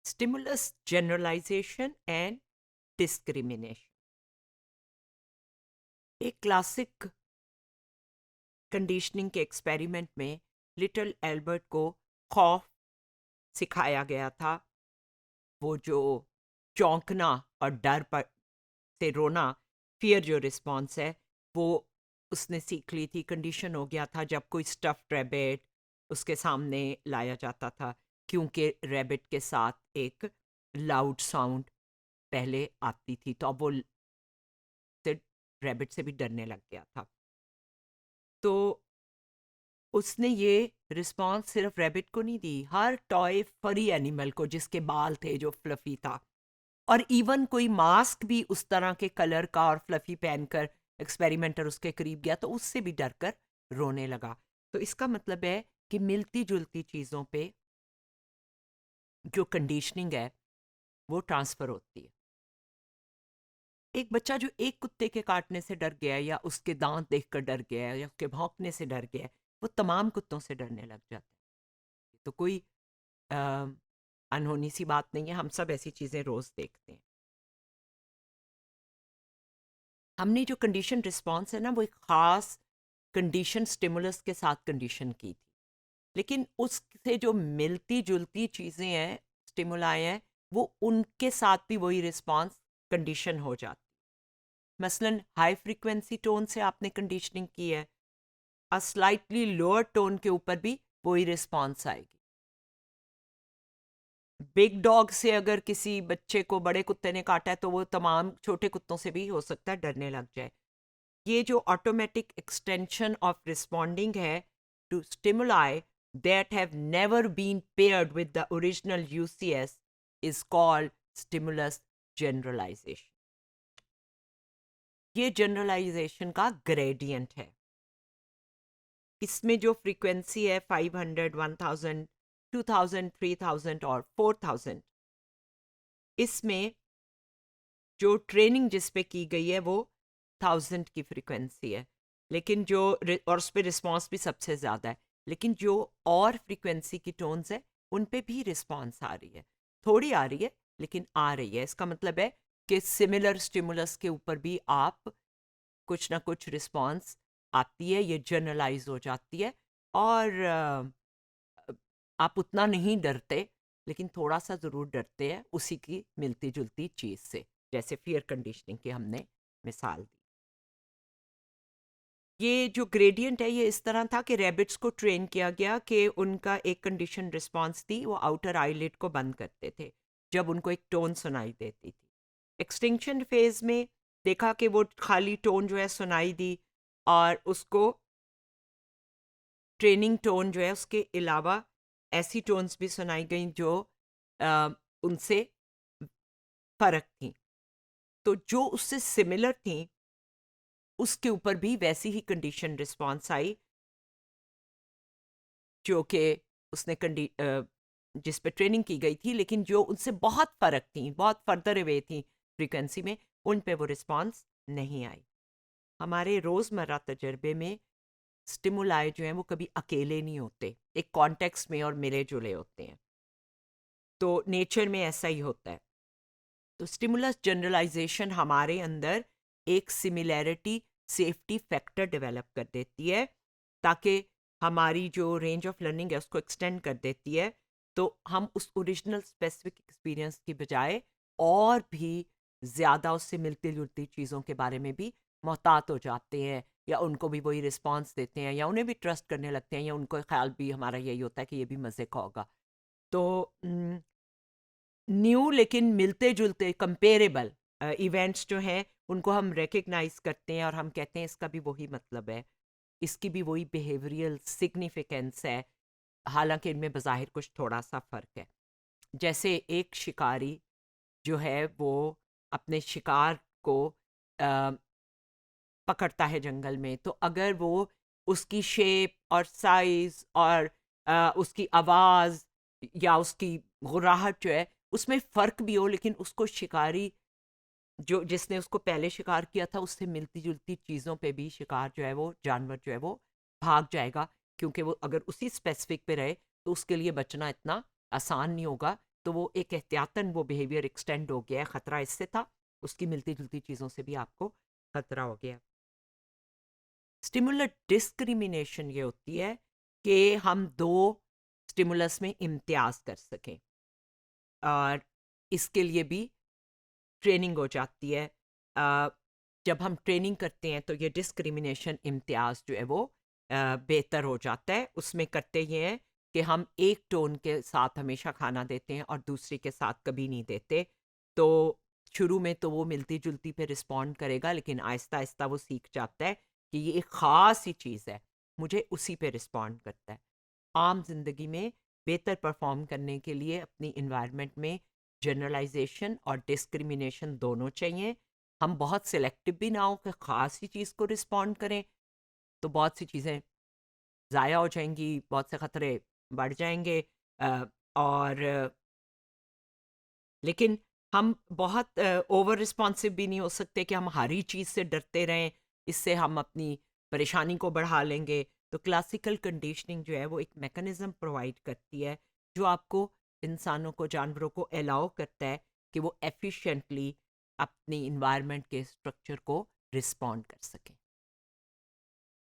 Stimulus generalization and discrimination. एक classic conditioning के experiment में लिटिल एल्बर्ट को खौफ सिखाया गया था। वो जो चौंकना और डर पर से रोना, फियर जो रिस्पॉन्स है, वो उसने सीख ली थी। कंडीशन हो गया था जब कोई स्टफ्ड रैबिट उसके सामने लाया जाता था, क्योंकि रैबिट के साथ एक लाउड साउंड पहले आती थी, तो अब वो से रैबिट से भी डरने लग गया था। तो उसने ये रिस्पॉन्स सिर्फ रैबिट को नहीं दी, हर टॉय फरी एनिमल को जिसके बाल थे, जो फ्लफी था, और इवन कोई मास्क भी उस तरह के कलर का और फ्लफी पहनकर एक्सपेरिमेंटर उसके करीब गया तो उससे भी डर कर रोने लगा। तो इसका मतलब है कि मिलती जुलती चीज़ों पे जो कंडीशनिंग है वो ट्रांसफ़र होती है। एक बच्चा जो एक कुत्ते के काटने से डर गया है, या उसके दांत देखकर डर गया है, या उसके भौंकने से डर गया है, वो तमाम कुत्तों से डरने लग जाता है। तो कोई अ, अनहोनी सी बात नहीं है, हम सब ऐसी चीज़ें रोज़ देखते हैं। हमने जो कंडीशन रिस्पॉन्स है ना, वो एक ख़ास कंडीशन स्टिमुलस के साथ कंडीशन की थी, लेकिन उससे जो मिलती जुलती चीज़ें हैं, स्टिमुलाई हैं, वो उनके साथ भी वही रिस्पॉन्स कंडीशन हो जाती। मसलन हाई फ्रीक्वेंसी टोन से आपने कंडीशनिंग की है, स्लाइटली लोअर टोन के ऊपर भी वही रिस्पॉन्स आएगी। बिग डॉग से अगर किसी बच्चे को बड़े कुत्ते ने काटा है तो वो तमाम छोटे कुत्तों से भी हो सकता है डरने लग जाए। ये जो ऑटोमेटिक एक्सटेंशन ऑफ रिस्पॉन्डिंग है to stimuli that have never been paired with the original UCS is called stimulus generalization. ये जनरलाइजेशन का ग्रेडियंट है। इसमें जो फ्रीक्वेंसी है 500, 1000, 2000, 3000 और 4000, इसमें जो ट्रेनिंग जिस पे की गई है वो 1000 की फ्रीक्वेंसी है, लेकिन जो और उस पर रिस्पॉन्स भी सबसे ज़्यादा है। लेकिन जो और फ्रीक्वेंसी की टोन्स है उन पे भी रिस्पॉन्स आ रही है, थोड़ी आ रही है लेकिन आ रही है। इसका मतलब है कि सिमिलर स्टिमुलस के ऊपर भी आप कुछ ना कुछ रिस्पॉन्स आती है, ये जनरलाइज हो जाती है, और आप उतना नहीं डरते, लेकिन थोड़ा सा ज़रूर डरते हैं उसी की मिलती जुलती चीज़ से, जैसे फियर कंडीशनिंग की हमने मिसाल दी। ये जो ग्रेडियंट है ये इस तरह था कि रैबिट्स को ट्रेन किया गया कि उनका एक कंडीशन रिस्पॉन्स थी, वो आउटर आईलिड को बंद करते थे जब उनको एक टोन सुनाई देती थी। एक्सटिंक्शन फेज में देखा कि वो खाली टोन जो है सुनाई दी, और उसको ट्रेनिंग टोन जो है उसके अलावा ऐसी टोन्स भी सुनाई गई जो अ, उनसे फ़र्क थी। तो जो उससे सिमिलर थी उसके ऊपर भी वैसी ही कंडीशन रिस्पॉन्स आई जो कि उसने जिस पे ट्रेनिंग की गई थी, लेकिन जो उनसे बहुत फ़र्क थी, बहुत फर्दर अवे थी फ्रीक्वेंसी में, उन पे वो रिस्पॉन्स नहीं आई। हमारे रोज़मर्रा तजर्बे में स्टिमुलाई जो हैं वो कभी अकेले नहीं होते, एक कॉन्टेक्स्ट में और मिले जुले होते हैं। तो नेचर में ऐसा ही होता है। तो स्टिमुलस जनरलाइजेशन हमारे अंदर एक सिमिलैरिटी सेफ्टी फैक्टर डेवलप कर देती है, ताकि हमारी जो रेंज ऑफ लर्निंग है उसको एक्सटेंड कर देती है। तो हम उस ओरिजिनल स्पेसिफिक एक्सपीरियंस की बजाय और भी ज़्यादा उससे मिलती जुलती चीज़ों के बारे में भी मोहतात हो जाते हैं, या उनको भी वही रिस्पॉन्स देते हैं, या उन्हें भी ट्रस्ट करने लगते हैं, या उनको ख्याल भी हमारा यही होता है कि ये भी मज़े का होगा। तो न्यू लेकिन मिलते जुलते कंपेरेबल इवेंट्स जो हैं उनको हम रिकग्नाइज करते हैं, और हम कहते हैं इसका भी वही मतलब है, इसकी भी वही बिहेवियरल सिग्निफिकेंस है, हालांकि इनमें बज़ाहिर कुछ थोड़ा सा फ़र्क है। जैसे एक शिकारी जो है वो अपने शिकार को अ, पकड़ता है जंगल में, तो अगर वो उसकी शेप और साइज और उसकी आवाज़ या उसकी गुर्राहट जो है उसमें फ़र्क भी हो, लेकिन उसको शिकारी जो जिसने उसको पहले शिकार किया था उससे मिलती जुलती चीज़ों पे भी शिकार जो है वो जानवर जो है वो भाग जाएगा, क्योंकि वो अगर उसी स्पेसिफिक पे रहे तो उसके लिए बचना इतना आसान नहीं होगा तो वो एक एहतियातन वो बिहेवियर एक्सटेंड हो गया है। ख़तरा इससे था, उसकी मिलती जुलती चीज़ों से भी आपको खतरा हो गया। स्टिमुलस डिस्क्रिमिनेशन ये होती है कि हम दो स्टिमुलस में इम्तियाज कर सकें, और इसके लिए भी ट्रेनिंग हो जाती है। जब हम ट्रेनिंग करते हैं तो ये डिस्क्रिमिनेशन इम्तियाज जो है वो बेहतर हो जाता है। उसमें करते ये हैं कि हम एक टोन के साथ हमेशा खाना देते हैं और दूसरे के साथ कभी नहीं देते। तो शुरू में तो वो मिलती जुलती पे रिस्पॉन्ड करेगा, लेकिन आहिस्ता आहिस्ता वो सीख जाता है कि ये एक ख़ास ही चीज़ है, मुझे उसी पे रिस्पॉन्ड करता है। आम जिंदगी में बेहतर परफॉर्म करने के लिए अपनी इन्वायरमेंट में जनरलाइजेशन और डिस्क्रिमिनेशन दोनों चाहिए। हम बहुत सिलेक्टिव भी ना हो कि ख़ास ही चीज़ को रिस्पॉन्ड करें, तो बहुत सी चीज़ें ज़ाया हो जाएंगी, बहुत से ख़तरे बढ़ जाएंगे। अ, और लेकिन हम बहुत ओवर रिस्पॉन्सिव भी नहीं हो सकते कि हम हर ही चीज़ से डरते रहें, इससे हम अपनी परेशानी को बढ़ा लेंगे। तो क्लासिकल कंडीशनिंग जो है वो एक मैकेनिज़्म प्रोवाइड करती है जो आपको, इंसानों को, जानवरों को अलाउ करता है कि वो एफिशिएंटली अपनी इन्वायरमेंट के स्ट्रक्चर को रिस्पॉन्ड कर सकें।